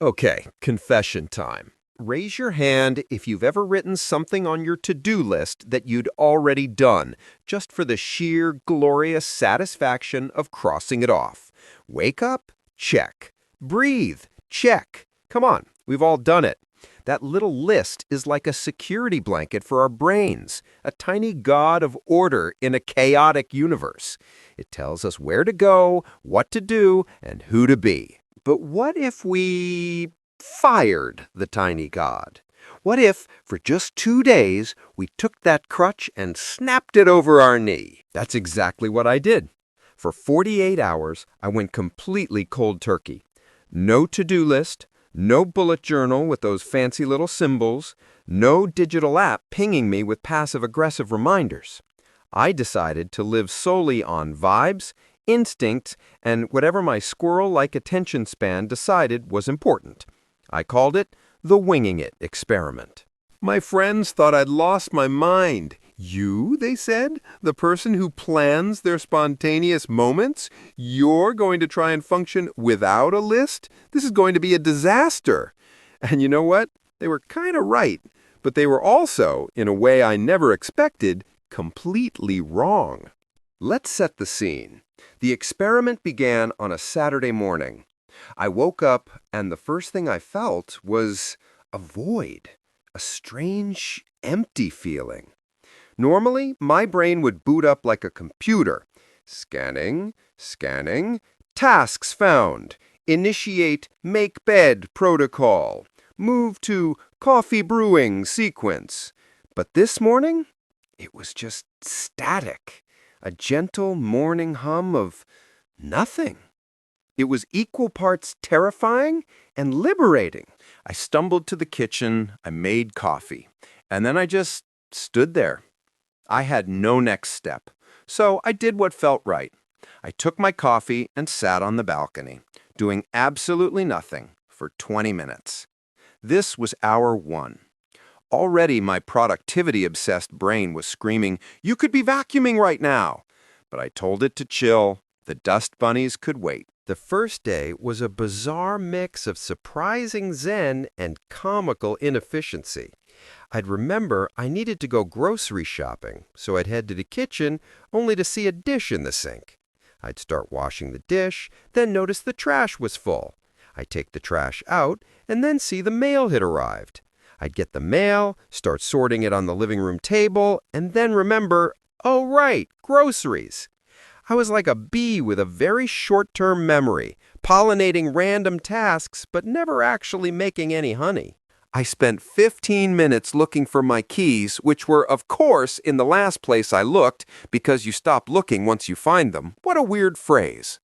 Okay, confession time. Raise your hand if you've ever written something on your to-do list that you'd already done, just for the sheer glorious satisfaction of crossing it off. Wake up? Check. Breathe? Check. Come on, we've all done it. That little list is like a security blanket for our brains, a tiny god of order in a chaotic universe. It tells us where to go, what to do, and who to be. But what if we fired the tiny god? What if, for just 2 days, we took that crutch and snapped it over our knee? That's exactly what I did. For 48 hours, I went completely cold turkey. No to-do list, no bullet journal with those fancy little symbols, no digital app pinging me with passive-aggressive reminders. I decided to live solely on vibes, instincts, and whatever my squirrel-like attention span decided was important. I called it the winging it experiment. My friends thought I'd lost my mind. You, they said, the person who plans their spontaneous moments? You're going to try and function without a list? This is going to be a disaster. And you know what? They were kind of right. But they were also, in a way I never expected, completely wrong. Let's set the scene. The experiment began on a Saturday morning. I woke up, and the first thing I felt was a void, a strange, empty feeling. Normally, my brain would boot up like a computer. Scanning, tasks found, initiate make bed protocol, move to coffee brewing sequence. But this morning, it was just static. A gentle morning hum of nothing. It was equal parts terrifying and liberating. I stumbled to the kitchen, I made coffee, and then I just stood there. I had no next step, so I did what felt right. I took my coffee and sat on the balcony, doing absolutely nothing for 20 minutes. This was hour 1. Already my productivity-obsessed brain was screaming, "You could be vacuuming right now!" But I told it to chill. The dust bunnies could wait. The first day was a bizarre mix of surprising zen and comical inefficiency. I'd remember I needed to go grocery shopping, so I'd head to the kitchen only to see a dish in the sink. I'd start washing the dish, then notice the trash was full. I'd take the trash out and then see the mail had arrived. I'd get the mail, start sorting it on the living room table, and then remember, oh right, groceries. I was like a bee with a very short-term memory, pollinating random tasks but never actually making any honey. I spent 15 minutes looking for my keys, which were, of course, in the last place I looked, because you stop looking once you find them. What a weird phrase.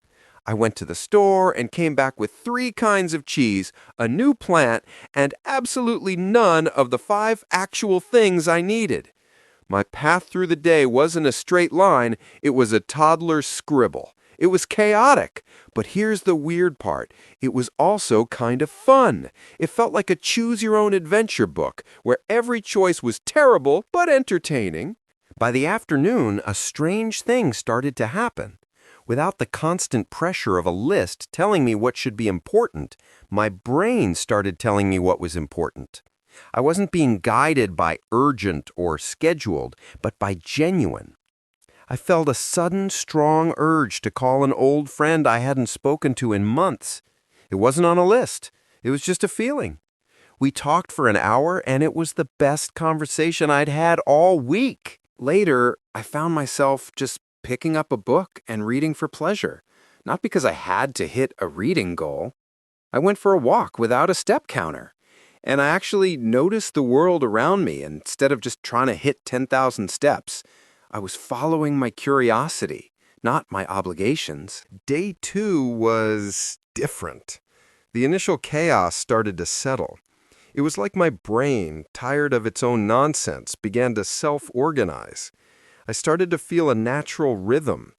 I went to the store and came back with 3 kinds of cheese, a new plant, and absolutely none of the 5 actual things I needed. My path through the day wasn't a straight line, it was a toddler's scribble. It was chaotic, but here's the weird part. It was also kind of fun. It felt like a choose-your-own-adventure book, where every choice was terrible but entertaining. By the afternoon, a strange thing started to happen. Without the constant pressure of a list telling me what should be important, my brain started telling me what was important. I wasn't being guided by urgent or scheduled, but by genuine. I felt a sudden, strong urge to call an old friend I hadn't spoken to in months. It wasn't on a list. It was just a feeling. We talked for an hour, and it was the best conversation I'd had all week. Later, I found myself just picking up a book and reading for pleasure, not because I had to hit a reading goal. I went for a walk without a step counter, and I actually noticed the world around me instead of just trying to hit 10,000 steps. I was following my curiosity, not my obligations. Day 2 was different. The initial chaos started to settle. It was like my brain, tired of its own nonsense, began to self-organize. I started to feel a natural rhythm.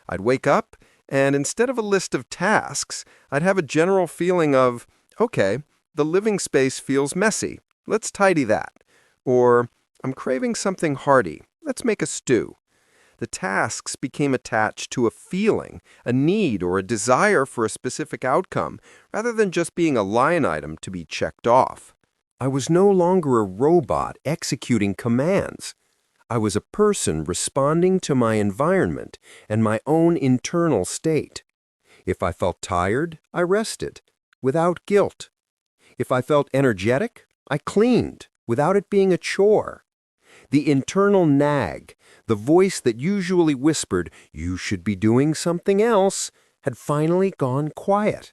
I'd wake up, and instead of a list of tasks, I'd have a general feeling of, okay, the living space feels messy. Let's tidy that. Or, I'm craving something hearty. Let's make a stew. The tasks became attached to a feeling, a need, or a desire for a specific outcome, rather than just being a line item to be checked off. I was no longer a robot executing commands. I was a person responding to my environment and my own internal state. If I felt tired, I rested, without guilt. If I felt energetic, I cleaned, without it being a chore. The internal nag, the voice that usually whispered, "You should be doing something else," had finally gone quiet.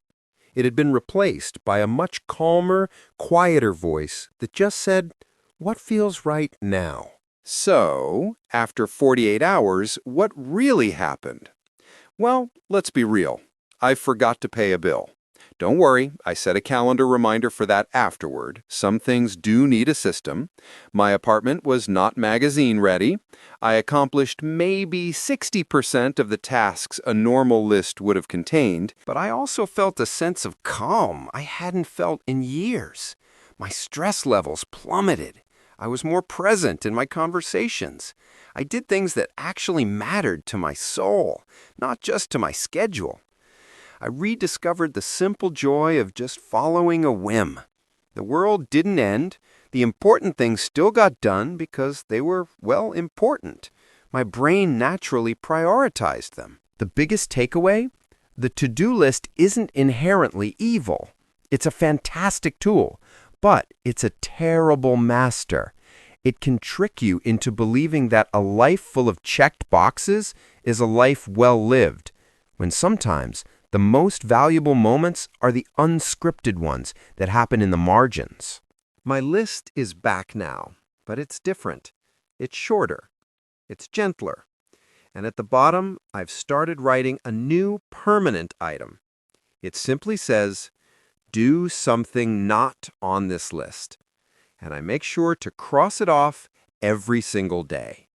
It had been replaced by a much calmer, quieter voice that just said, "What feels right now?" So, after 48 hours, what really happened? Well, let's be real. I forgot to pay a bill. Don't worry, I set a calendar reminder for that afterward. Some things do need a system. My apartment was not magazine ready. I accomplished maybe 60% of the tasks a normal list would have contained, but I also felt a sense of calm I hadn't felt in years. My stress levels plummeted. I was more present in my conversations. I did things that actually mattered to my soul, not just to my schedule. I rediscovered the simple joy of just following a whim. The world didn't end. The important things still got done because they were, well, important. My brain naturally prioritized them. The biggest takeaway? The to-do list isn't inherently evil. It's a fantastic tool, but it's a terrible master. It can trick you into believing that a life full of checked boxes is a life well lived, when sometimes the most valuable moments are the unscripted ones that happen in the margins. My list is back now, but it's different. It's shorter. It's gentler. And at the bottom, I've started writing a new permanent item. It simply says, "Do something not on this list." And I make sure to cross it off every single day.